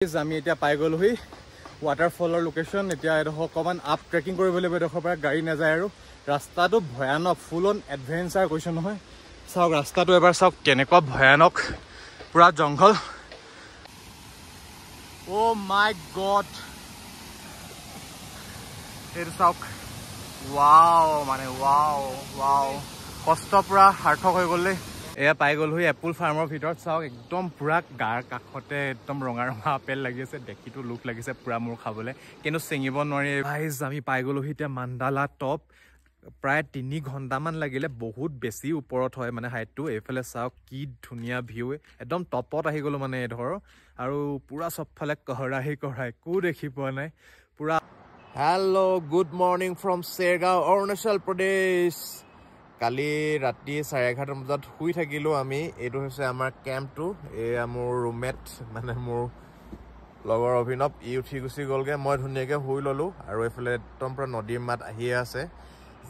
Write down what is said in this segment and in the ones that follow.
আমি এতিয়া পাই গ'লোহি ৱাটাৰফলৰ লোকেশ্যন। এতিয়া এডোখৰ অকণমান আপ ট্ৰেকিং কৰিব লাগিব, এডোখৰ পৰা গাড়ী নাযায় আৰু ৰাস্তাটো ভয়ানক, ফুল অন এডভেঞ্চাৰ কৈছোঁ নহয়। চাওক ৰাস্তাটো এবাৰ চাওক কেনেকুৱা ভয়ানক, পুৰা জংঘল। অ' মাই গড, এইটো চাওক, ৱাও মানে ৱাও ৱাও, কষ্ট পুৰা সাৰ্থক হৈ গ'ল দেই। এয়া পাই গ'লোহি এপল ফাৰ্মৰ ভিতৰত। চাওক একদম পুৰা গাৰ কাষতে একদম ৰঙা ৰঙা আপেল লাগি আছে, দেখিতো লোক লাগিছে পুৰা মোৰ খাবলৈ, কিন্তু ছিঙিব নোৱাৰি। গাইজ আমি পাই গ'লোহি এতিয়া মাণ্ডালা টপ। প্ৰায় 3 ঘণ্টামান লাগিলে, বহুত বেছি ওপৰত হয় মানে হাইটটো। এইফালে চাওক কি ধুনীয়া ভিউ, একদম টপত আহি গ'লো মানে ধৰ, আৰু পুৰা চবফালে কহৰাই একো দেখি পোৱা নাই পুৰা। Hello' good morning from Chergaon, Arunachal Pradesh. কালি ৰাতি 11:30 বজাত শুই থাকিলোঁ আমি। এইটো হৈছে আমাৰ কেম্পটো। এয়া মোৰ ৰুমমেট মানে মোৰ লগৰ অভিনৱ, ই উঠি গুচি গ'লগৈ, মই ধুনীয়াকৈ শুই ল'লোঁ। আৰু এইফালে একদম পূৰা নদীৰ মাত আহিয়ে আছে।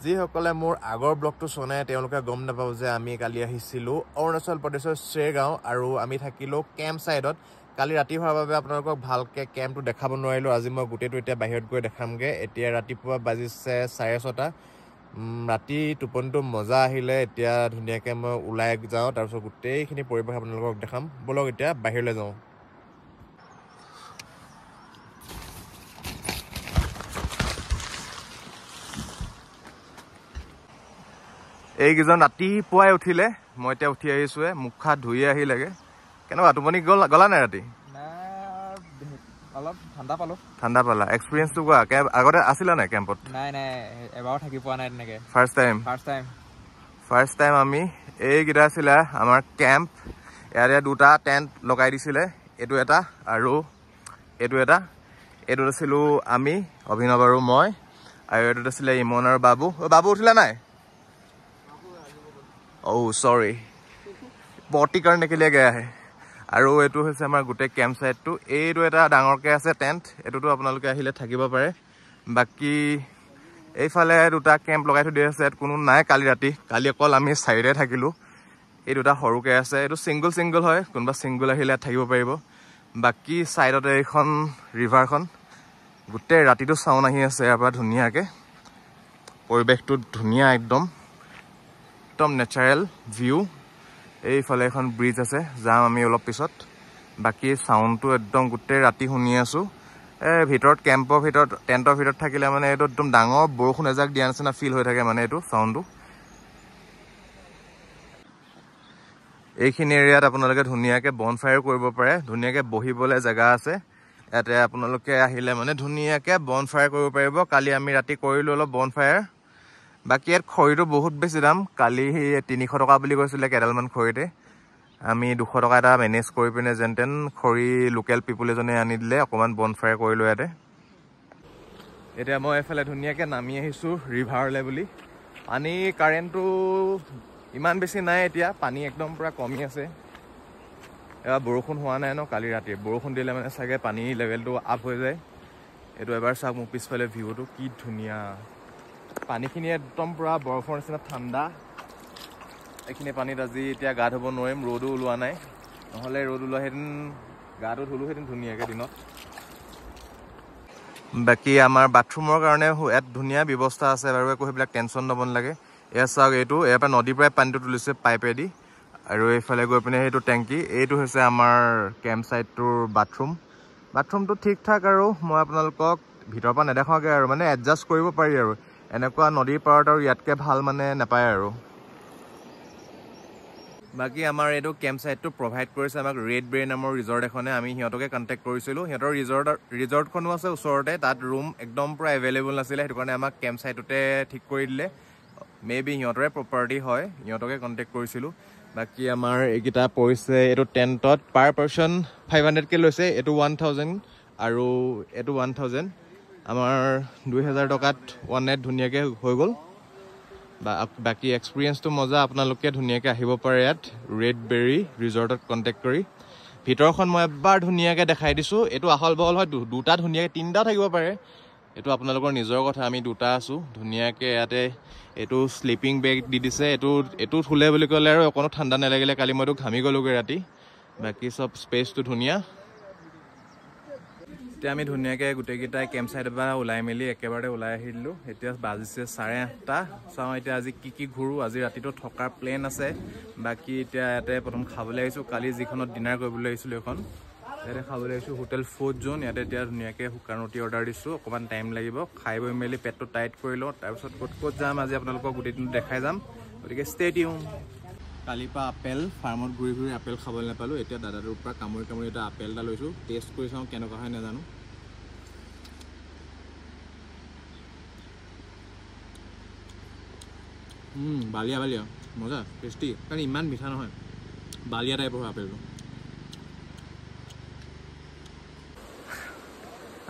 যিসকলে মোৰ আগৰ ব্লগটো চনাই তেওঁলোকে গম নাপাব যে আমি কালি আহিছিলোঁ অৰুণাচল প্ৰদেশৰ চেৰগাঁও, আৰু আমি থাকিলোঁ কেম্প ছাইডত। কালি ৰাতি হোৱাৰ বাবে আপোনালোকক ভালকৈ কেম্পটো দেখাব নোৱাৰিলোঁ। আজি মই গোটেইটো এতিয়া বাহিৰত গৈ দেখামগৈ। এতিয়া ৰাতিপুৱা বাজিছে 6:30। ৰাতি টোপনিটো মজা আহিলে। এতিয়া ধুনীয়াকৈ মই ওলাই যাওঁ, তাৰপিছত গোটেইখিনি পৰিৱেশ আপোনালোকক দেখাম। ব'লক এতিয়া বাহিৰলৈ যাওঁ। এইকেইজন ৰাতিপুৱাই উঠিলে, মই এতিয়া উঠি আহিছোঁহে, মুখ হাত ধুই আহিলেগে। কেনেকুৱা টোপনি গ'লা নাই ৰাতি? অলপ ঠাণ্ডা পালোঁ। ঠাণ্ডা পালা? এক্সপিৰিয়েঞ্চটো কোৱা, আগতে আছিলা নাই কেম্পত? নাই এবাৰো থাকি পোৱা নাই তেনেকৈ। ফাৰ্ষ্ট টাইম আমি। এইকেইটা আছিলে আমাৰ কেম্প। ইয়াতে 2টা টেণ্ট লগাই দিছিলে, এইটো এটা আৰু এইটো এটা। এইটোত আছিলোঁ আমি, অভিনৱ আৰু মই, আৰু এইটোত আছিলে ইমন আৰু বাবু। বাবু উঠিলা নাই? অ' চৰি, পটি কাৰণে কেলিয়ে গয়া হে। আৰু এইটো হৈছে আমাৰ গোটেই কেম্প ছাইটটো। এইটো এটা ডাঙৰকৈ আছে টেণ্ট, এইটোতো আপোনালোকে আহিলে থাকিব পাৰে। বাকী এইফালে 2টা কেম্প লগাই থৈ দিয়া আছে, ইয়াত কোনো নাই কালি ৰাতি। কালি অকল আমি 4 থাকিলোঁ। এই 2টা সৰুকৈ আছে, এইটো ছিংগল হয়, কোনোবা ছিংগল আহিলে ইয়াত থাকিব পাৰিব। বাকী ছাইডতে এইখন ৰিভাৰখন, গোটেই ৰাতিটো চাউণ্ড আহি আছে ইয়াৰ পৰা ধুনীয়াকৈ। পৰিৱেশটো ধুনীয়া, একদম নেচাৰেল ভিউ। এইফালে এখন ব্ৰিজ আছে, যাম আমি অলপ পিছত। বাকী চাউণ্ডটো একদম গোটেই ৰাতি শুনি আছোঁ। ভিতৰত কেম্পৰ ভিতৰত, টেণ্টৰ ভিতৰত থাকিলে মানে এইটো একদম ডাঙৰ বৰষুণ এজাক দিয়া নিচিনা ফিল হৈ থাকে মানে এইটো চাউণ্ডটো। এইখিনি এৰিয়াত আপোনালোকে ধুনীয়াকৈ বনফায়াৰ কৰিব পাৰে, ধুনীয়াকৈ বহিবলৈ জেগা আছে। ইয়াতে আপোনালোকে আহিলে মানে ধুনীয়াকৈ বনফায়াৰ কৰিব পাৰিব। কালি আমি ৰাতি কৰিলোঁ অলপ বনফায়াৰ। বাকী ইয়াত খৰিটো বহুত বেছি দাম। কালি 300 টকা বুলি কৈছিলে কেডালমান খৰিতে। আমি 200 টকা এটা মেনেজ কৰি পিনে যেন তেন খৰি লোকেল পিপুল এজনে আনি দিলে, অকণমান বনফায়াৰ কৰিলোঁ ইয়াতে। এতিয়া মই এইফালে ধুনীয়াকৈ নামি আহিছোঁ ৰিভাৰলৈ বুলি। পানী কাৰেণ্টটো ইমান বেছি নাই এতিয়া, পানী একদম পূৰা কমি আছে। এবাৰ বৰষুণ হোৱা নাই ন কালি ৰাতি, বৰষুণ দিলে মানে চাগে পানী লেভেলটো আপ হৈ যায়। এইটো এবাৰ চাওক মোৰ পিছফালে ভিউটো কি ধুনীয়া, পানীখিনি একদম পূৰা বৰফৰ নিচিনা ঠাণ্ডা। এইখিনি পানীত আজি এতিয়া গা ধুব নোৱাৰিম, ৰ'দো ওলোৱা নাই, নহ'লে ৰ'দ ওলোৱাহেঁতেন গাটো ধুলোহেঁতেন ধুনীয়াকৈ দিনত। বাকী আমাৰ বাথৰুমৰ কাৰণে ইয়াত ধুনীয়া ব্যৱস্থা আছে বাৰু, একো সেইবিলাক টেনশ্যন ল'ব নালাগে। এয়া চাওক, এইটো ইয়াৰ পৰা নদীৰ পৰাই পানীটো তুলিছে পাইপেদি, আৰু এইফালে গৈ পিনে সেইটো টেংকি। এইটো হৈছে আমাৰ কেম্প ছাইটটোৰ বাথৰুমটো ঠিক ঠাক, আৰু মই আপোনালোকক ভিতৰৰ পৰা নেদেখাওঁগৈ আৰু, মানে এডজাষ্ট কৰিব পাৰি আৰু। এনেকুৱা নদীৰ পাৰত আৰু ইয়াতকৈ ভাল মানে নাপায় আৰু। বাকী আমাৰ এইটো কেম্প ছাইটটো প্ৰভাইড কৰিছে আমাক ৰেড বেৰী নামৰ ৰিজৰ্ট এখনে। আমি সিহঁতকে কণ্টেক্ট কৰিছিলোঁ, সিহঁতৰ ৰিজৰ্টখনো আছে ওচৰতে। তাত ৰুম একদম পূৰা এভেইলেবল নাছিলে, সেইটো কাৰণে আমাক কেম্প ছাইটতে ঠিক কৰি দিলে। মেবি সিহঁতৰে প্ৰপাৰ্টি হয়, সিহঁতকে কণ্টেক্ট কৰিছিলোঁ। বাকী আমাৰ এইকেইটা পৰিছে, এইটো টেণ্টত পাৰ পাৰ্চন 500কৈ লৈছে, এইটো 1000 আৰু এইটো 1000। আমাৰ 2000 টকাত 1 নাইট ধুনীয়াকৈ হৈ গ'ল। বাকী এক্সপিৰিয়েঞ্চটো মজা, আপোনালোকে ধুনীয়াকৈ আহিব পাৰে ইয়াত ৰেড বেৰী ৰিজৰ্টত কণ্টেক্ট কৰি। ভিতৰখন মই এবাৰ ধুনীয়াকৈ দেখাই দিছোঁ। এইটো আহল বহল হয়, 2টা ধুনীয়াকৈ 3টা থাকিব পাৰে, এইটো আপোনালোকৰ নিজৰ কথা। আমি 2টা আছোঁ ধুনীয়াকৈ ইয়াতে। এইটো শ্লিপিং বেগ দি দিছে, এইটো শুলে বুলি ক'লে আৰু অকণো ঠাণ্ডা নালাগিলে। কালি মইতো ঘামি গ'লোগৈ ৰাতি। বাকী চব স্পেচটো ধুনীয়া। এতিয়া আমি ধুনীয়াকৈ গোটেইকেইটাই কেম্প চাইডৰ পৰা ওলাই মেলি একেবাৰে ওলাই আহিলোঁ। এতিয়া বাজিছে 8:30। চাওঁ এতিয়া আজি কি ঘূৰোঁ। আজি ৰাতিটো থকাৰ প্লেন আছে। বাকী এতিয়া ইয়াতে প্ৰথম খাবলৈ আহিছোঁ। কালি যিখনত ডিনাৰ কৰিবলৈ আহিছিলোঁ এইখন ইয়াতে খাবলৈ আহিছোঁ হোটেল ফুড জোন। ইয়াতে এতিয়া ধুনীয়াকৈ শুকান ৰুটি অৰ্ডাৰ দিছোঁ। অকণমান টাইম লাগিব। খাই বৈ মেলি পেটটো টাইট কৰি লওঁ। তাৰপিছত ক'ত যাম আজি আপোনালোকক গোটেই দিনটো দেখাই যাম। গতিকে ষ্টে টিউন। কালিৰ পৰা আপেল ফাৰ্মত ঘূৰি ঘূৰি আপেল খাবলৈ নাপালোঁ। এতিয়া দাদাটোৰ পৰা কামুৰি কামুৰি এটা আপেল এটা লৈছোঁ। টেষ্ট কৰি চাওঁ কেনেকুৱা হয় নাজানো। বালিয়া বালিয়া মজা টেষ্টি, কাৰণ ইমান মিঠা নহয়, বালিয়া টাইপৰ হয় আপেলটো।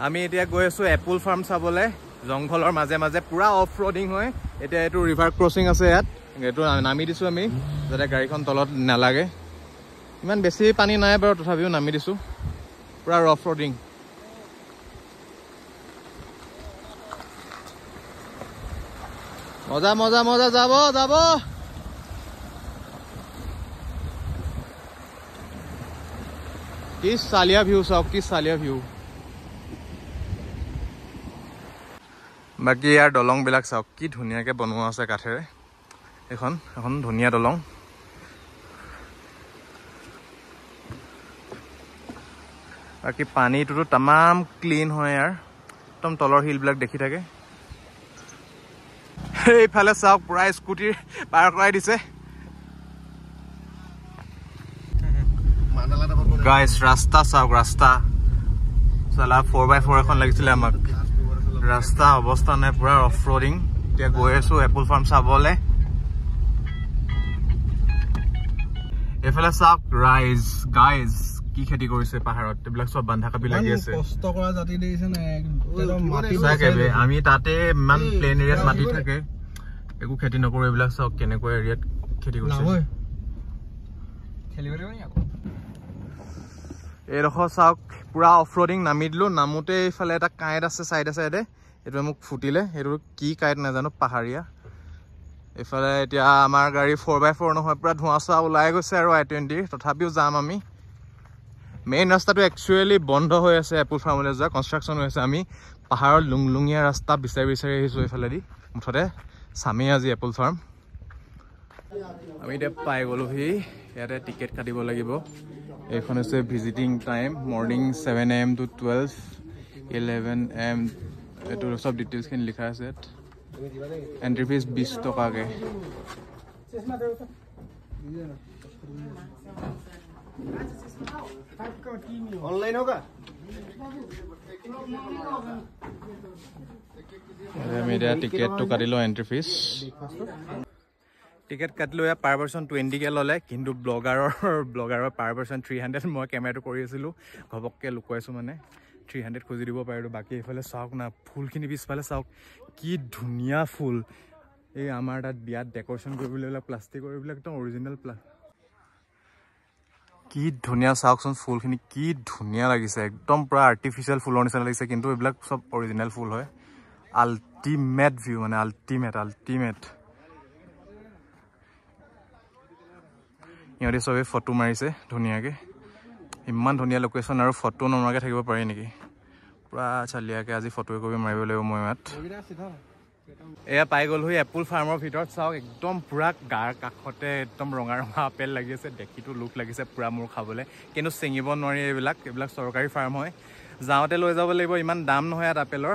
আমি এতিয়া গৈ আছোঁ এপল ফাৰ্ম চাবলৈ। জংঘলৰ মাজে মাজে পুৰা অফ ৰ'ডিং হয়। এতিয়া এইটো ৰিভাৰ ক্ৰচিং আছে ইয়াত, এইটো নামি দিছোঁ আমি যাতে গাড়ীখন তলত নালাগে। ইমান বেছি পানী নাই বাৰু, তথাপিও নামি দিছোঁ। পুৰা অফ ৰ'ডিং। মজা মজা মজা, যাব যাব। কি চালিয়া ভিউ চাওক, কি চালিয়া ভিউ। বাকী ইয়াৰ দলংবিলাক চাওক কি ধুনীয়াকৈ বনোৱা আছে কাঠেৰে। এখন ধুনীয়া দলং। বাকী পানীটোতো তামাম ক্লিন হয় ইয়াৰ, একদম তলৰ শিলবিলাক দেখি থাকে। এইফালে চাওক পুৰা স্কুটিৰ পাৰ কৰাই দিছে। গাইছ ৰাস্তা চাওক, ৰাস্তা চালা 4x4 এখন লাগিছিলে আমাক। ৰাস্তা অৱস্থা নাই, পুৰা অফ ৰ'ডিং। এতিয়া গৈ আছো এপল ফাৰ্ম চাবলৈ। এইফালে চাওক ৰাইজ গাইজ কি খেতি কৰিছে পাহাৰত, এইবিলাক চব বন্ধাকবি লাগি আছে। আমি তাতে ইমান প্লেন এৰিয়াত মাটি থাকে, একো খেতি নকৰো। এইবিলাক চাওক কেনেকুৱা এৰিয়াত খেতি কৰিছে। এইডোখৰ চাওক পুৰা অফ ৰ'ডিং। নামি দিলো, নামোতে এইফালে এটা কাঁইট আছে চাইডে চাইডে, এইটোৱে মোক ফুটিলে। সেইটো কি কাঁইট নাজানো, পাহাৰীয়া। এইফালে এতিয়া আমাৰ গাড়ী 4x4 নহয়, পুৰা ধোঁৱা চোৱা ওলাই গৈছে আৰু I-20। তথাপিও যাম আমি। মেইন ৰাস্তাটো একচুৱেলি বন্ধ হৈ আছে এপল ফাৰ্মলৈ যোৱা, কনষ্ট্ৰাকশ্যন হৈ আছে। আমি পাহাৰৰ লুংলুঙীয়া ৰাস্তা বিচাৰি বিচাৰি আহিছোঁ এইফালেদি। মুঠতে চামেই আজি এপল ফাৰ্ম। আমি এতিয়া পাই গ'লোহি। ইয়াতে টিকেট কাটিব লাগিব। এইখন হৈছে visiting time, morning 7 AM to 12, 11 AM। এইটো চব ডিটেইলছখিনি লিখা আছে ইয়াত। এণ্ট্ৰি ফিজ 20 টকাকৈ। ऑनलाइन होगा। আমি এতিয়া টিকেটটো কাটিলোঁ, এণ্ট্ৰি ফিজ। টিকেট কাটিলোঁ। ইয়াত পাৰ পাৰ্চন 20কৈ ল'লে, কিন্তু ব্লগাৰৰ পাৰ পাৰ্চন 300। মই কেমেৰাটো কৰি আছিলোঁ, ঘপককৈ লুকুৱাইছোঁ মানে 300 খুজি দিব পাৰিলোঁ। বাকী এইফালে চাওক না, ফুলখিনি পিছফালে চাওক কি ধুনীয়া ফুল। এই আমাৰ তাত বিয়াত ডেক'ৰেশ্যন কৰিবলৈ এইবিলাক প্লাষ্টিকৰ, এইবিলাক একদম অৰিজিনেল কি ধুনীয়া চাওকচোন ফুলখিনি, কি ধুনীয়া লাগিছে। একদম পুৰা আৰ্টিফিচিয়েল ফুলৰ নিচিনা লাগিছে, কিন্তু এইবিলাক চব অৰিজিনেল ফুল হয়। আল্টিমেট ভিউ মানে, আল্টিমেট। সিহঁতে চবেই ফটো মাৰিছে ধুনীয়াকৈ। ইমান ধুনীয়া লোকেশ্যন, আৰু ফটো নমৰাকৈ থাকিব পাৰি নেকি? পুৰা চালিয়াকৈ আজি ফটো একপি মাৰিব লাগিব মই ইয়াত। এয়া পাই গ'লোহি এপল ফাৰ্মৰ ভিতৰত। চাওক একদম পুৰা গাৰ কাষতে একদম ৰঙা ৰঙা আপেল লাগি আছে। দেখিতো লোভ লাগিছে পুৰা মোৰ খাবলৈ, কিন্তু ছিঙিব নোৱাৰি। এইবিলাক চৰকাৰী ফাৰ্ম হয়। যাওঁতে লৈ যাব লাগিব। ইমান দাম নহয় ইয়াত আপেলৰ।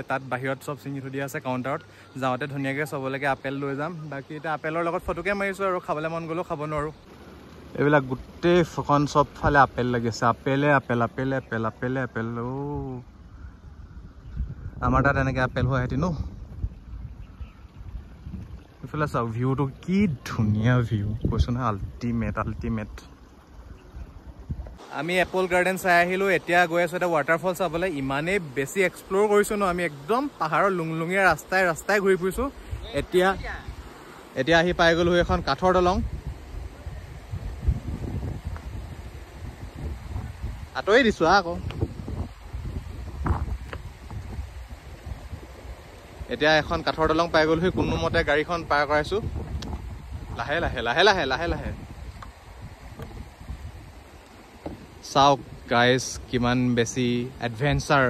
তাত বাহিৰত চব ছিঙি থৈ দিয়া আছে কাউণ্টাৰত। যাওঁতে ধুনীয়াকৈ চবলৈকে আপেল লৈ যাম। বাকী এতিয়া আপেলৰ লগত ফটোকে মাৰিছোঁ, আৰু খাবলৈ মন গ'লেও খাব নোৱাৰোঁ। এইবিলাক গোটেই ফখন চবফালে আপেল লাগি আছে। আপেলে আপেল। আমাৰ তাত এনেকৈ আপেল হোৱা হেঁতেন। এইফালে চাওক ভিউটো কি ধুনীয়া ভিউ, কৈছোঁ নহয় আল্টিমেট। আমি এপল গাৰ্ডেন চাই আহিলোঁ। এতিয়া গৈ আছোঁ এটা ৱাটাৰফল চাবলৈ। ইমানেই বেছি এক্সপ্ল'ৰ কৰিছোঁ ন আমি, একদম পাহাৰৰ লুংলুঙীয়া ৰাস্তাই ঘূৰি ফুৰিছোঁ। এতিয়া আহি পাই গ'লোঁ এখন কাঠৰ দলং। আঁতৰি দিছোঁ আকৌ। এতিয়া এখন কাঠৰ দলং পাই গ'লোহি। কোনোমতে গাড়ীখন পাৰ কৰাইছোঁ। লাহে লাহে চাওক গাইজ কিমান বেছি এডভেঞ্চাৰ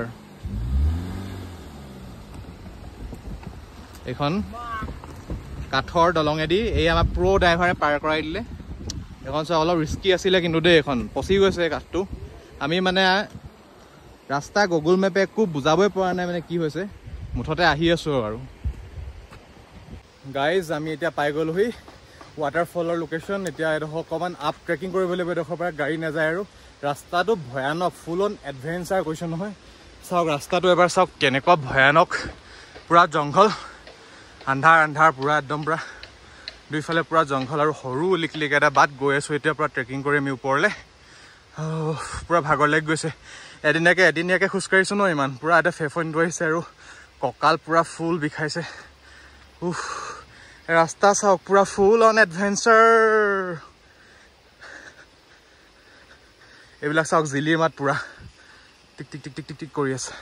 এইখন কাঠৰ দলঙেদি এই আমাৰ প্ৰ' ড্ৰাইভাৰে পাৰ কৰাই দিলে এখন চাওক অলপ ৰিস্কি আছিলে কিন্তু দেই এইখন পচি গৈছে কাঠটো আমি মানে ৰাস্তা গুগল মেপে একো বুজাবই পৰা নাই মানে কি হৈছে মুঠতে আহি আছোঁ আৰু গাইজ আমি এতিয়া পাই গ'লোহি ৱাটাৰফলৰ লোকেশ্যন এতিয়া এডোখৰ অকণমান আপ ট্ৰেকিং কৰিব লাগিব এডোখৰ পৰা গাড়ী নাযায় আৰু ৰাস্তাটো ভয়ানক ফুল অন এডভেঞ্চাৰ কৈছোঁ নহয় চাওক ৰাস্তাটো এবাৰ চাওক কেনেকুৱা ভয়ানক পূৰা জংঘল আন্ধাৰ আন্ধাৰ পূৰা একদম পূৰা দুইফালে পূৰা জংঘল আৰু সৰু লিকলিক এটা বাট গৈ আছোঁ এতিয়া পূৰা ট্ৰেকিং কৰি আমি ওপৰলৈ পূৰা ভাগৰ লাগি গৈছে এদিনীয়াকৈ খোজকাঢ়িছোঁ ন ইমান পূৰা এটা ফেফইনটো আহিছে আৰু কঁকাল পূৰা ফুল বিষাইছে ৰাস্তা চাওক পূৰা ফুল অন এডভেঞ্চাৰ এইবিলাক চাওক জিলিৰ মাত পূৰা টিক টিক টিক টিক টিক টিক কৰি আছে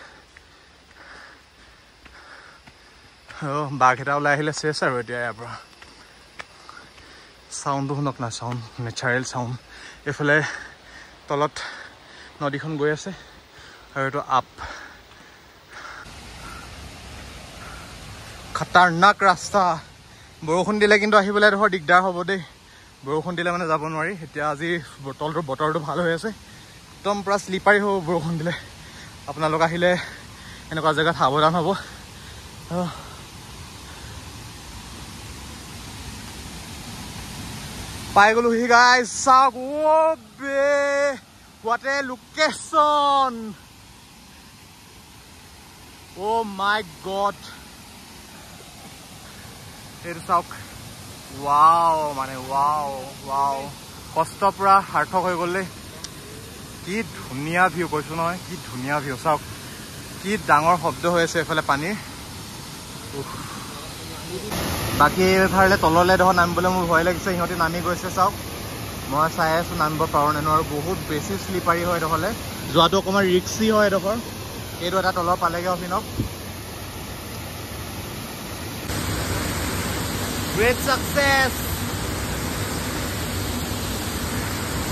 বাঘ এটা ওলাই আহিলে চেছ আৰু এতিয়া ইয়াৰ পৰা চাউণ্ডটো শুনক না চাউণ্ড নেচাৰেল চাউণ্ড এইফালে তলত নদীখন গৈ আছে আৰু এইটো আপ খাতাৰনাক ৰাস্তা বৰষুণ দিলে কিন্তু আহিবলৈ ধৰ দিগদাৰ হ'ব দেই বৰষুণ দিলে মানে যাব নোৱাৰি এতিয়া আজি বতৰটো ভাল হৈ আছে একদম পূৰা শ্লিপাৰী হ'ব বৰষুণ দিলে আপোনালোক আহিলে এনেকুৱা জেগাত সাৱধান হ'ব পাই গ'লোহি গাইজ চাওক what a location oh my god এইটো চাওক ৱাও মানে ৱাও কষ্ট পুৰা সাৰ্থক হৈ গ'লে কি ধুনীয়া ভিউ কৈছোঁ নহয় কি ধুনীয়া ভিউ চাওক কি ডাঙৰ শব্দ হৈ আছে এইফালে পানীৰ বাকী এইফালে তললৈ দেখোন নামিবলৈ মোৰ ভয় লাগিছে সিহঁতে নামি গৈছে চাওক মই চাই আছোঁ নামিব পাৰোঁ নে নোৱাৰোঁ বহুত বেছি শ্লিপাৰী হয় এডোখৰলে যোৱাটো অকণমান ৰিক্সি হয় এডোখৰ এইটো এটা তলৰ পালেগৈ অভিনৱ গ্ৰেট ছাকচেছ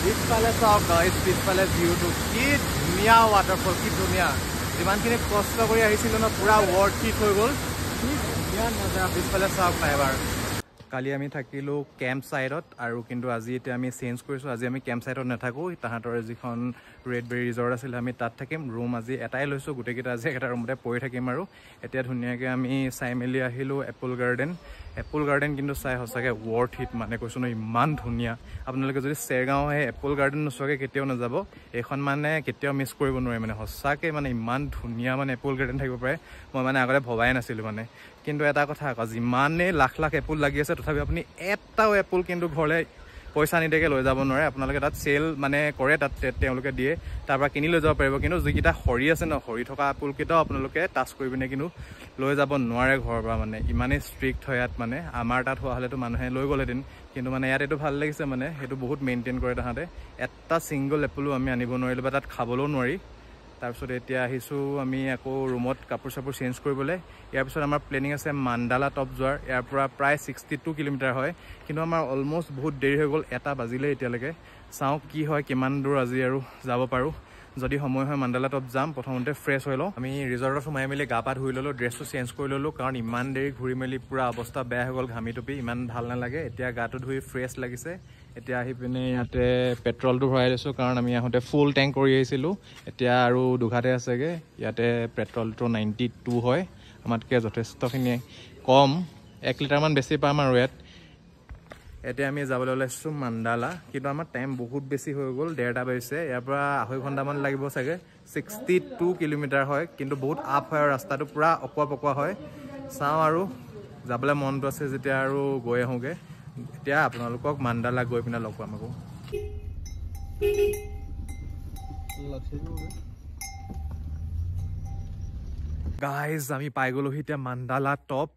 পিছফালে চাওক পিছফালে ভিউটো কি ধুনীয়া ৱাটাৰফল কি ধুনীয়া যিমানখিনি কষ্ট কৰি আহিছিলোঁ ন পূৰা ৱৰ্থ ইট হৈ গ'ল কি ধুনীয়া নজৰা পিছফালে চাওক না এবাৰ কালি আমি থাকিলোঁ কেম্প ছাইডত আৰু কিন্তু আজি এতিয়া আমি চেঞ্জ কৰিছোঁ আজি আমি কেম্প ছাইডত নাথাকোঁ তাহাঁতৰ যিখন ৰেডবেৰী ৰিজৰ্ট আছিলে আমি তাত থাকিম ৰুম আজি এটাই লৈছোঁ গোটেইকেইটা আজি একেটা ৰুমতে পৰি থাকিম আৰু এতিয়া ধুনীয়াকৈ আমি চাই মেলি আহিলোঁ এপল গাৰ্ডেন কিন্তু চাই সঁচাকৈ ৱৰ্থ ইট মানে কৈছোঁ ন ইমান ধুনীয়া আপোনালোকে যদি চেৰগাঁও আহে এপল গাৰ্ডেন নোচোৱাকৈ কেতিয়াও নাযাব এইখন মানে কেতিয়াও মিছ কৰিব নোৱাৰে মানে সঁচাকৈ মানে ইমান ধুনীয়া মানে এপল গাৰ্ডেন থাকিব পাৰে মই মানে আগতে ভবাই নাছিলোঁ মানে কিন্তু এটা কথা আকৌ যিমানেই লাখ লাখ এপল লাগি আছে তথাপি আপুনি এটাও এপল কিন্তু ঘৰলৈ পইচা নিদিয়াকৈ লৈ যাব নোৱাৰে আপোনালোকে তাত চেল মানে কৰে তাত তেওঁলোকে দিয়ে তাৰপৰা কিনি লৈ যাব পাৰিব কিন্তু যিকেইটা সৰি আছে ন সৰি থকা এপলকেইটাও আপোনালোকে টাচ কৰি পিনে কিন্তু লৈ যাব নোৱাৰে ঘৰৰ পৰা মানে ইমানেই ষ্ট্ৰিক্ট হয় ইয়াত মানে আমাৰ তাত হোৱা হ'লেতো মানুহে লৈ গ'লেহেঁতেন কিন্তু মানে ইয়াত এইটো ভাল লাগিছে মানে সেইটো বহুত মেইনটেইন কৰে তাহাঁতে এটা ছিংগল এপলো আমি আনিব নোৱাৰিলোঁ বা তাত খাবলৈও নোৱাৰি তাৰপিছত এতিয়া আহিছোঁ আমি আকৌ ৰুমত কাপোৰ চাপোৰ চেঞ্জ কৰিবলৈ ইয়াৰ পিছত আমাৰ প্লেনিং আছে মাণ্ডালা টপ যোৱাৰ ইয়াৰ পৰা প্ৰায় 62 কিলোমিটাৰ হয় কিন্তু আমাৰ অলমষ্ট বহুত দেৰি হৈ গ'ল 1টা বাজিলে এতিয়ালৈকে চাওঁ কি হয় কিমান দূৰ আজি আৰু যাব পাৰোঁ যদি সময় হয় মাণ্ডালা টপ যাম প্ৰথমতে ফ্ৰেছ হৈ লওঁ আমি ৰিজৰ্টত সোমাই মেলি গা পা ধুই ল'লোঁ ড্ৰেছটো চেঞ্জ কৰি ল'লোঁ কাৰণ ইমান দেৰি ঘূৰি মেলি পূৰা অৱস্থা বেয়া হৈ গ'ল ঘামি টুপি ইমান ভাল নালাগে এতিয়া গাটো ধুই ফ্ৰেছ লাগিছে এতিয়া আহি পিনে ইয়াতে পেট্ৰলটো ভৰাই লৈছোঁ কাৰণ আমি আহোঁতে ফুল টেংক কৰি আহিছিলোঁ এতিয়া আৰু দুঘাতে আছেগৈ ইয়াতে পেট্ৰলটো 92 হয় আমাতকৈ যথেষ্টখিনি কম 1 লিটাৰমান বেছি পাম আৰু এতিয়া আমি যাবলৈ ওলাইছোঁ মাণ্ডালা কিন্তু আমাৰ টাইম বহুত বেছি হৈ গ'ল 1:30 বাজিছে ইয়াৰ পৰা 2.5 ঘণ্টামান লাগিব চাগে 62 কিলোমিটাৰ হয় কিন্তু বহুত আপ হয় আৰু ৰাস্তাটো পূৰা অকোৱা পকোৱা হয় চাওঁ আৰু যাবলৈ মনটো আছে যেতিয়া আৰু গৈ আহোঁগৈ এতিয়া আপোনালোকক মাণ্ডালা গৈ পিনে লগ পাম আকৌ গাইজ আমি পাই গ'লোহি এতিয়া মাণ্ডালা টপ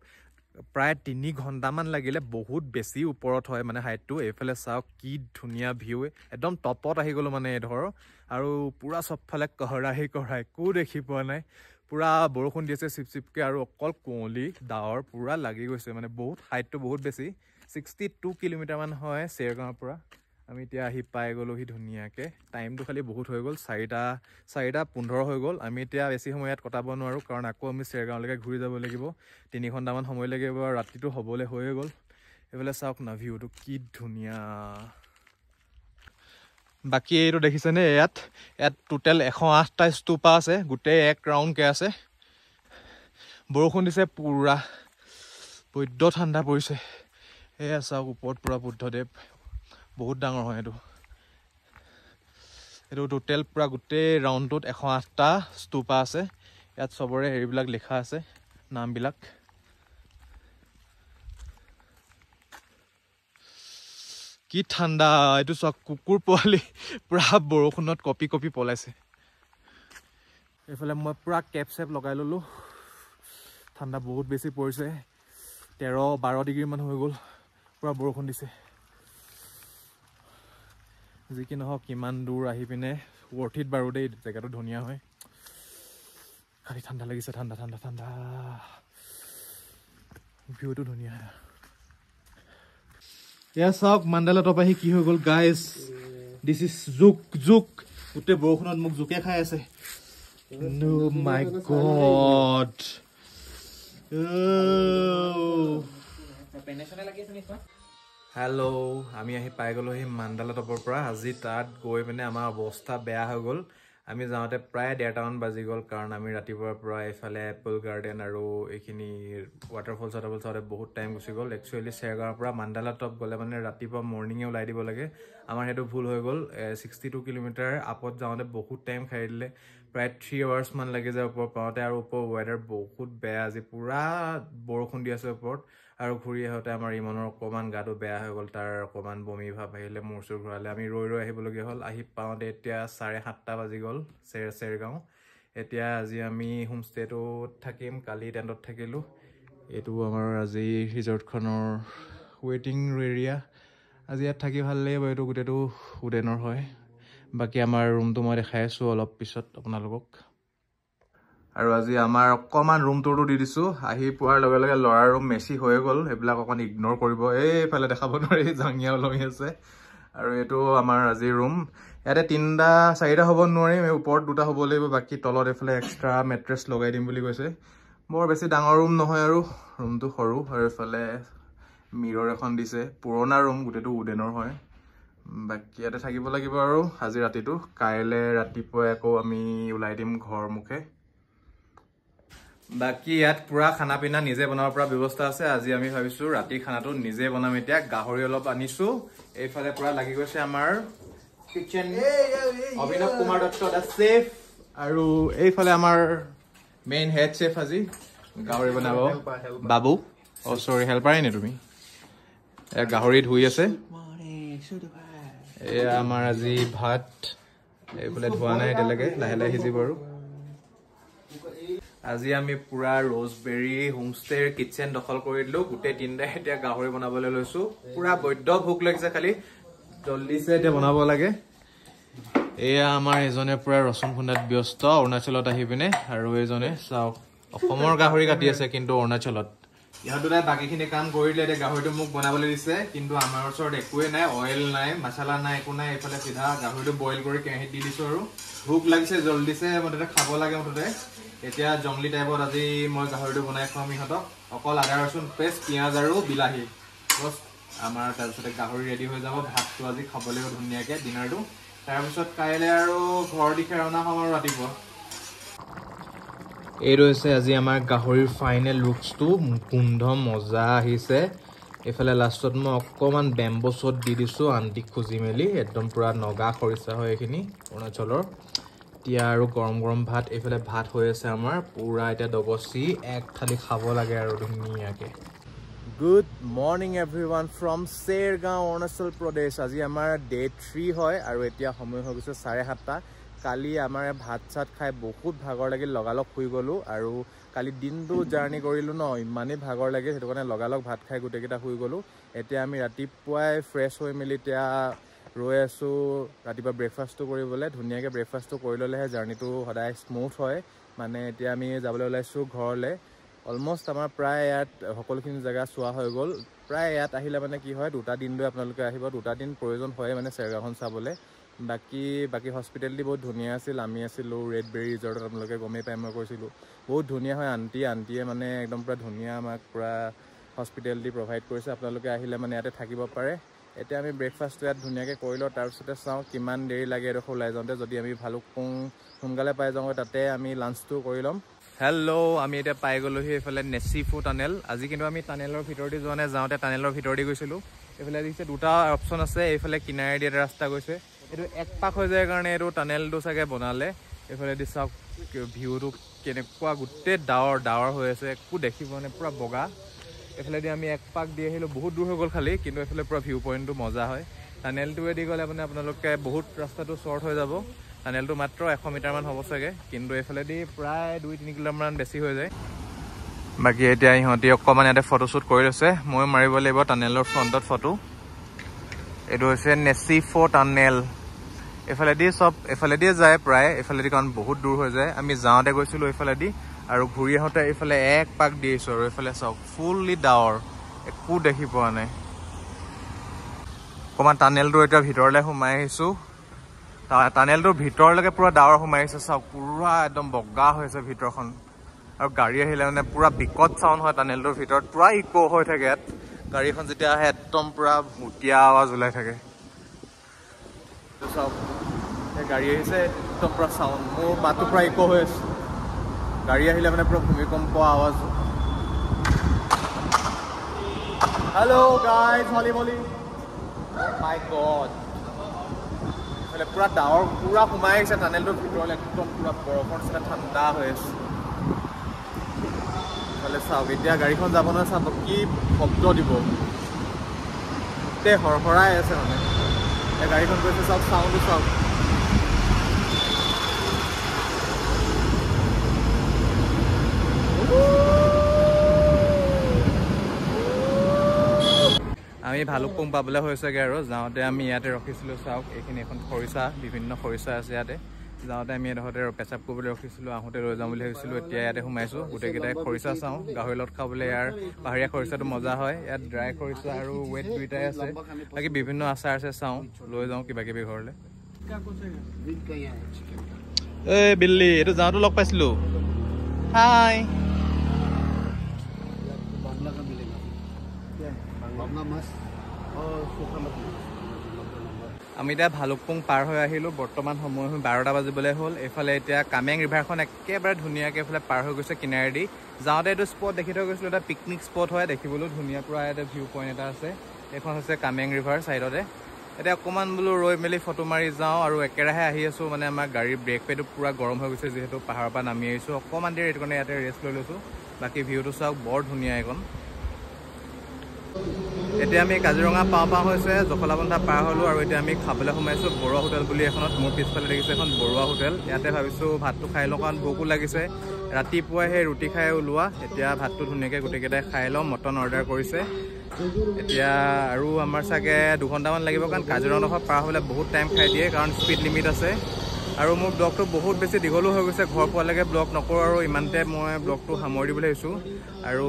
প্ৰায় 3 ঘণ্টামান লাগিলে বহুত বেছি ওপৰত হয় মানে হাইটটো এইফালে চাওক কি ধুনীয়া ভিউ একদম টপত আহি গ'লোঁ মানে ধৰ আৰু পূৰা চবফালে কহৰাই একো দেখি পোৱা নাই পূৰা বৰষুণ দি আছে চিপচিপকৈ আৰু অকল কুঁৱলী ডাৱৰ পূৰা লাগি গৈছে মানে বহুত হাইটটো বহুত বেছি 62 কিলোমিটাৰমান হয় চেৰগাঁৱৰ পৰা আমি এতিয়া আহি পাই গ'লোহি ধুনীয়াকৈ টাইমটো খালি বহুত হৈ গ'ল 4:15 হৈ গ'ল আমি এতিয়া বেছি সময় ইয়াত কটাব নোৱাৰোঁ কাৰণ আকৌ আমি চেৰগাঁৱলৈকে ঘূৰি যাব লাগিব 3 ঘণ্টামান সময় লাগিব আৰু ৰাতিটো হ'বলৈ হৈয়ে গ'ল এইফালে চাওক না ভিউটো কি ধুনীয়া বাকী এইটো দেখিছেনে ইয়াত টোটেল 108টা স্তূপা আছে গোটেই এক ৰাউণ্ডকৈ আছে বৰষুণ দিছে পুৰা বৈদ্য ঠাণ্ডা পৰিছে এয়া চাওক ওপৰত পুৰা বুদ্ধদেৱ বহুত ডাঙৰ হয় এইটো টোটেল পুৰা গোটেই ৰাউণ্ডটোত 108টা স্তূপা আছে ইয়াত চবৰে হেৰিবিলাক লিখা আছে নামবিলাক কি ঠাণ্ডা এইটো চাওক কুকুৰ পোৱালি পুৰা বৰষুণত কপি কপি পলাইছে এইফালে মই পুৰা কেপ চেপ লগাই ল'লোঁ ঠাণ্ডা বহুত বেছি পৰিছে 13-12 ডিগ্ৰীমান হৈ গ'ল পুৰা বৰষুণ দিছে যি কি নহওক কিমান দূৰ আহি পিনে ৱৰ্থিত বাৰু দেই জেগাটো ধুনীয়া হয় খালি ঠাণ্ডা লাগিছে ঠাণ্ডা ঠাণ্ডা ঠাণ্ডা ভিউটো ধুনীয়া এয়া চাওক মাণ্ডালা টপ আহি কি হৈ গ'ল গাইজ দিছ ইজ জোক গোটেই বৰষুণত মোক জোকে খাই আছে নো মাই গড হেল্ল' আমি আহি পাই গ'লো সেই মাণ্ডালা টপৰ পৰা আজি তাত গৈ পিনে আমাৰ অৱস্থা বেয়া হৈ গ'ল আমি যাওঁতে প্ৰায় 1:30মান বাজি গ'ল কাৰণ আমি ৰাতিপুৱাৰ পৰা এইফালে এপল গাৰ্ডেন আৰু এইখিনি ৱাটাৰফল চাওঁতে বহুত টাইম গুচি গ'ল একচুৱেলি চেৰগাঁৱৰ পৰা মাণ্ডালা টপ গ'লে মানে ৰাতিপুৱা মৰ্ণিঙে ওলাই দিব লাগে আমাৰ সেইটো ভুল হৈ গ'ল 62 কিলোমিটাৰ আপত যাওঁতে বহুত টাইম খাই দিলে প্ৰায় 3 আৱাৰ্ছমান লাগি যায় ওপৰ পাওঁতে আৰু ওপৰ ৱেডাৰ বহুত বেয়া আজি পুৰা বৰষুণ দি আছে ওপৰত আৰু ঘূৰি আহোঁতে আমাৰ ইমানৰ অকণমান গাটো বেয়া হৈ গ'ল তাৰ অকণমান বমি ভাৱ আহিলে মূৰ চুৰ ঘূৰালে আমি ৰৈ আহিবলগীয়া হ'ল আহি পাওঁতে এতিয়া 7:30 বাজি গ'ল চেৰগাঁও এতিয়া আজি আমি হোমষ্টেটোত থাকিম কালি টেণ্টত থাকিলোঁ এইটো আমাৰ আজি ৰিজৰ্টখনৰ ৱেইটিং এৰিয়া আজি ইয়াত থাকি ভাল লাগিব এইটো গোটেইটো উডেনৰ হয় বাকী আমাৰ ৰুমটো মই দেখাই আছোঁ অলপ পিছত আপোনালোকক আৰু আজি আমাৰ অকণমান ৰুম টুৰটো দি দিছোঁ আহি পোৱাৰ লগে লগে ল'ৰাৰ ৰুম মেচি হৈ গ'ল সেইবিলাক অকণমান ইগন'ৰ কৰিব এইফালে দেখাব নোৱাৰি জাঙিয়া ওলমি আছে আৰু এইটো আমাৰ আজি ৰুম ইয়াতে 3-4টা হ'ব নোৱাৰিম ওপৰত 2টা হ'ব লাগিব বাকী তলত এইফালে এক্সট্ৰা মেট্ৰেছ লগাই দিম বুলি কৈছে বৰ বেছি ডাঙৰ ৰুম নহয় আৰু ৰুমটো সৰু আৰু এইফালে মিৰৰ এখন দিছে পুৰণা ৰুম গোটেইটো উডেনৰ হয় বাকী ইয়াতে থাকিব লাগিব আৰু আজি ৰাতিটো কাইলৈ ৰাতিপুৱাই আকৌ আমি ওলাই দিম ঘৰ মুখে বাকী ইয়াত পুৰা খানা পিনা নিজে বনাব পৰা ব্যৱস্থা আছে আজি আমি ভাবিছোঁ ৰাতিৰ খানাটো নিজে বনাম এতিয়া গাহৰি অলপ আনিছোঁ এইফালে পুৰা লাগি গৈছে আমাৰ কিচেন অভিনৱ কুমাৰ দত্ত দা চেফ আৰু এইফালে আমাৰ মেইন হেড চেফ আজি গাহৰি বনাব বাবু চৰি হেল্পাৰে নে তুমি গাহৰি ধুই আছে এয়া আমাৰ আজি ভাত এইফালে ধোৱা নাই এতিয়ালৈকে লাহে লাহে সিজিব আৰু আজি আমি পুৰা ৰ'জবেৰী হোমষ্টেৰ কিটচেন দখল কৰি দিলোঁ গোটেই 3টাই এতিয়া গাহৰি বনাবলৈ লৈছোঁ পুৰা বৈদ্য ভোক লাগিছে খালি জল্দিছে এতিয়া বনাব লাগে এয়া আমাৰ এজনে পুৰা ৰচুন খুন্দাত ব্যস্ত অৰুণাচলত আহি পিনে আৰু এইজনে চাওক অসমৰ গাহৰি কাটি আছে কিন্তু অৰুণাচলত ইহঁত দুটাই বাকীখিনি কাম কৰিলে এতিয়া গাহৰিটো মোক বনাবলৈ দিছে কিন্তু আমাৰ ওচৰত একোৱেই নাই অইল নাই মছলা নাই একো নাই এইফালে চিধা গাহৰিটো বইল কৰি কেৰাহীত দি দিছোঁ আৰু ভোক লাগিছে জল্দিছে মুঠতে খাব লাগে মুঠতে এতিয়া জংলী টাইপত আজি মই গাহৰিটো বনাই খুৱাম ইহঁতক অকল আদা ৰচুন পেষ্ট পিঁয়াজ আৰু বিলাহী বছ আমাৰ তাৰপিছতে গাহৰি ৰেডি হৈ যাব ভাতটো আজি খাব লাগিব ধুনীয়াকৈ ডিনাৰটো তাৰপিছত কাইলৈ আৰু ঘৰ দিশে ৰাওনা হ'ম আৰু ৰাতিপুৱা এইটো হৈছে আজি আমাৰ গাহৰিৰ ফাইনেল লুকছটো গোন্ধ মজা আহিছে এইফালে লাষ্টত মই অকণমান বেম্বো চট দি দিছোঁ আন্টিক খুজি মেলি একদম পুৰা নগা খৰিচা হয় এইখিনি অৰুণাচলৰ এতিয়া আৰু গৰম গৰম ভাত এইফালে ভাত হৈ আছে আমাৰ পুৰা এতিয়া ডগচি এক থালি খাব লাগে আৰু ধুনীয়াকৈ good morning everyone from Chergaon Arunachal Pradesh আজি আমাৰ ডে 3 হয় আৰু এতিয়া সময় হৈ গৈছে 7:30 কালি আমাৰ ভাত চাত খাই বহুত ভাগৰ লাগিল লগালগ শুই গ'লোঁ আৰু কালি দিনটো জাৰ্ণি কৰিলোঁ ন ইমানেই ভাগৰ লাগিল সেইটো কাৰণে লগালগ ভাত খাই গোটেইকেইটা শুই গ'লোঁ এতিয়া আমি ৰাতিপুৱাই ফ্ৰেছ হৈ মেলি এতিয়া ৰৈ আছোঁ ৰাতিপুৱা ব্ৰেকফাষ্টটো কৰিবলৈ ধুনীয়াকৈ ব্ৰেকফাষ্টটো কৰি ল'লেহে জাৰ্ণিটো সদায় স্মুথ হয় মানে এতিয়া আমি যাবলৈ ওলাইছোঁ ঘৰলৈ অলমোষ্ট আমাৰ প্ৰায় ইয়াত সকলোখিনি জেগা চোৱা হৈ গ'ল প্ৰায় ইয়াত আহিলে মানে কি হয় 2টা দিন লৈ আপোনালোকে আহিব 2টা দিন প্ৰয়োজন হয় মানে চেৰগাঁওখন চাবলৈ বাকী হস্পিটেলটি বহুত ধুনীয়া আছিল আমি আছিলোঁ ৰেডবেৰী ৰিজৰ্টত আপোনালোকে গমেই পাই মই কৈছিলোঁ বহুত ধুনীয়া হয় আণ্টিয়ে মানে একদম পুৰা ধুনীয়া আমাক পুৰা হস্পিটেলটি প্ৰভাইড কৰিছে আপোনালোকে আহিলে মানে ইয়াতে থাকিব পাৰে এতিয়া আমি ব্ৰেকফাষ্টটো ইয়াত ধুনীয়াকৈ কৰি লওঁ তাৰপিছতে চাওঁ কিমান দেৰি লাগে এডোখৰ ওলাই যাওঁতে যদি আমি ভালুকপুং সোনকালে পাই যাওঁ তাতে আমি লাঞ্চটো কৰি ল'ম হেল্ল' আমি এতিয়া পাই গ'লোহি এইফালে নেচিফু টানেল আজি কিন্তু আমি টানেলৰ ভিতৰদি যোৱা নাই যাওঁতে টানেলৰ ভিতৰদি গৈছিলোঁ এইফালে দেখিছে 2টা অপশ্যন আছে এইফালে কিনাৰেদি এটা ৰাস্তা গৈছে এইটো এক পাক হৈ যায় কাৰণে এইটো টানেলটো চাগে বনালে এইফালে দি চাওক ভিউটো কেনেকুৱা গোটেই ডাৱৰ হৈ আছে একো দেখিব মানে পুৰা বগা এইফালেদি আমি এক পাক দি আহিলোঁ বহুত দূৰ হৈ গ'ল খালি কিন্তু এইফালে পুৰা ভিউ পইণ্টটো মজা হয় টানেলটোৱেদি গ'লে মানে আপোনালোকে বহুত ৰাস্তাটো শ্বৰ্ট হৈ যাব টানেলটো মাত্ৰ 100 মিটাৰমান হ'ব চাগে কিন্তু এইফালেদি প্ৰায় 2-3 কিলোমিটাৰমান বেছি হৈ যায় বাকী এতিয়া ইহঁতি অকণমান ইয়াতে ফটোশ্বুট কৰি লৈছে মই মাৰিব লাগিব টানেলৰ ফ্ৰণ্টত ফটো এইটো হৈছে নেচিফু টানেল এইফালেদি যায় প্ৰায় এইফালেদি কাৰণ বহুত দূৰ হৈ যায় আমি যাওঁতে গৈছিলোঁ এইফালেদি আৰু ঘূৰি আহোঁতে এইফালে এক পাক দি আহিছোঁ আৰু এইফালে চাওক ফুল্লি ডাৱৰ একো দেখি পোৱা নাই অকণমান টানেলটো এতিয়া ভিতৰলৈ সোমাই আহিছোঁ টানেলটোৰ ভিতৰলৈকে পুৰা ডাৱৰ সোমাই আহিছে চাওক পুৰা একদম বগা হৈছে ভিতৰখন আৰু গাড়ী আহিলে মানে পুৰা বিকট চাউণ্ড হয় টানেলটোৰ ভিতৰত পুৰা ইক' হৈ থাকে ইয়াত গাড়ীখন যেতিয়া আহে একদম পুৰা ভুটীয়া আৱাজ ওলাই থাকে চাওক গাড়ী আহিছে একদম পুৰা চাউণ্ড মোৰ মাতটো পুৰা ইক' হৈ আছে গাড়ী আহিলে মানে পুৰা ভূমিকম্প আৱাজ হেল্ল' গাইজ হলি মাই গড এইফালে পুৰা ডাৱৰ পুৰা সোমাই আহিছে টানেলটোৰ ভিতৰলৈ একদম পুৰা বৰফৰ নিচিনা ঠাণ্ডা হৈ আছে এইফালে চাওক এতিয়া গাড়ীখন যাব নহয় চাব কি শব্দ দিব গোটেই হৰহৰাই আছে মানে এতিয়া গাড়ীখন গৈছে চাওক চাউণ্ডটো চাওক আমি ভালুকপুং পাবলৈ হৈছেগৈ আৰু যাওঁতে আমি ইয়াতে ৰখিছিলোঁ চাওক এইখিনি এখন খৰিচা বিভিন্ন খৰিচা আছে ইয়াতে যাওঁতে আমি এডোখৰতে পেচাব কৰিবলৈ ৰখিছিলোঁ আহোঁতে লৈ যাম বুলি ভাবিছিলোঁ এতিয়া ইয়াতে সোমাইছোঁ গোটেইকেইটাই খৰিচা চাওঁ গাহৰি লগত খাবলৈ ইয়াৰ পাহাৰীয়া খৰিচাটো মজা হয় ইয়াত ড্ৰাই খৰিচা আৰু ৱেট 2টাই আছে বাকী বিভিন্ন আচাৰ আছে চাওঁ লৈ যাওঁ কিবা কিবি ঘৰলৈ এই বিল্লি এইটো যাওঁতো লগ পাইছিলোঁ হাই আমি এতিয়া ভালুকপুং পাৰ হৈ আহিলোঁ বৰ্তমান সময় 12টা বাজিবলৈ হ'ল এইফালে এতিয়া কামেং ৰিভাৰখন একেবাৰে ধুনীয়াকৈ এইফালে পাৰ হৈ গৈছে কিনাৰেদি যাওঁতে এইটো স্পট দেখি থৈ গৈছিলোঁ এটা পিকনিক স্পট হয় দেখিবলৈও ধুনীয়া পুৰা ইয়াতে ভিউ পইণ্ট এটা আছে এইখন হৈছে কামেং ৰিভাৰ ছাইডতে এতিয়া অকণমান বোলো ৰৈ মেলি ফটো মাৰি যাওঁ আৰু একেৰাহে আহি আছোঁ মানে আমাৰ গাড়ীৰ ব্ৰেক পেডটো পুৰা গৰম হৈ গৈছে যিহেতু পাহাৰৰ পৰা নামি আহিছোঁ অকণমান দেৰি এইটো কাৰণে ইয়াতে ৰেষ্ট লৈ লৈছোঁ বাকী ভিউটো চাওক বৰ ধুনীয়া এইখন এতিয়া আমি কাজিৰঙা পাওঁ হৈছে জখলাবন্ধা পাৰ হ'লোঁ আৰু এতিয়া আমি খাবলৈ সোমাইছোঁ বৰুৱা হোটেল বুলি এখনত মোৰ পিছফালে দেখিছে এখন বৰুৱা হোটেল ইয়াতে ভাবিছোঁ ভাতটো খাই লওঁ কাৰণ ভোকো লাগিছে ৰাতিপুৱাই সেই ৰুটি খাই ওলোৱা এতিয়া ভাতটো ধুনীয়াকৈ গোটেইকেইটাই খাই লওঁ মটন অৰ্ডাৰ কৰিছে এতিয়া আৰু আমাৰ চাগে 2 ঘণ্টামান লাগিব কাৰণ কাজিৰঙাডোখৰ পাৰ হ'লে বহুত টাইম খাই দিয়ে কাৰণ স্পীড লিমিট আছে আৰু মোৰ ব্লগটো বহুত বেছি দীঘলো হৈ গৈছে ঘৰ পোৱালৈকে ব্লগ নকৰোঁ আৰু ইমানতে মই ব্লগটো সামৰি দিবলৈ ভাবিছোঁ আৰু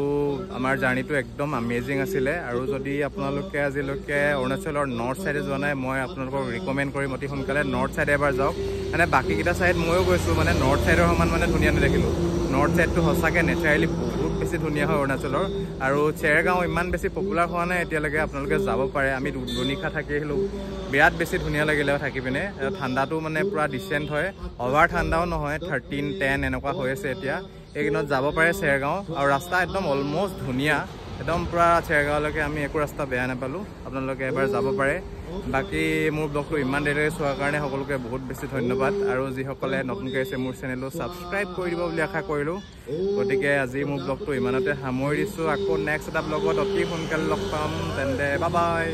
আমাৰ জাৰ্ণিটো একদম আমেজিং আছিলে আৰু যদি আপোনালোকে আজিলৈকে অৰুণাচলৰ নৰ্থ ছাইডে যোৱা নাই মই আপোনালোকক ৰিকমেণ্ড কৰিম অতি সোনকালে নৰ্থ ছাইডে এবাৰ যাওক মানে বাকীকেইটা ছাইড ময়ো গৈছোঁ মানে নৰ্থ ছাইডৰ সমান মানে ধুনীয়া নেদেখিলোঁ নৰ্থ ছাইডটো সঁচাকৈ নেচাৰেলি বহুত বেছি ধুনীয়া হয় অৰুণাচলৰ আৰু চেৰগাঁও ইমান বেছি পপুলাৰ হোৱা নাই এতিয়ালৈকে আপোনালোকে যাব পাৰে আমি দুনিশা থাকি আহিলোঁ বিৰাট বেছি ধুনীয়া লাগিলে থাকি পিনে ঠাণ্ডাটো মানে পুৰা ডিচেণ্ট হয় অভাৰ ঠাণ্ডাও নহয় 13-10 এনেকুৱা হৈ আছে এতিয়া এইকেইদিনত যাব পাৰে চেৰগাঁও আৰু ৰাস্তা একদম অলমষ্ট ধুনীয়া একদম পুৰা চেৰগাঁৱলৈকে আমি একো ৰাস্তা বেয়া নাপালোঁ আপোনালোকে এবাৰ যাব পাৰে বাকী মোৰ ব্লগটো ইমান দেৰিলৈকে চোৱাৰ কাৰণে সকলোকে বহুত বেছি ধন্যবাদ আৰু যিসকলে নতুনকৈ আছে মোৰ চেনেলটো ছাবস্ক্ৰাইব কৰি দিব বুলি আশা কৰিলোঁ গতিকে আজি মোৰ ব্লগটো ইমানতে সামৰি দিছোঁ আকৌ নেক্সট এটা ব্লগত অতি সোনকালে লগ পাম তেন্তে বাই বাই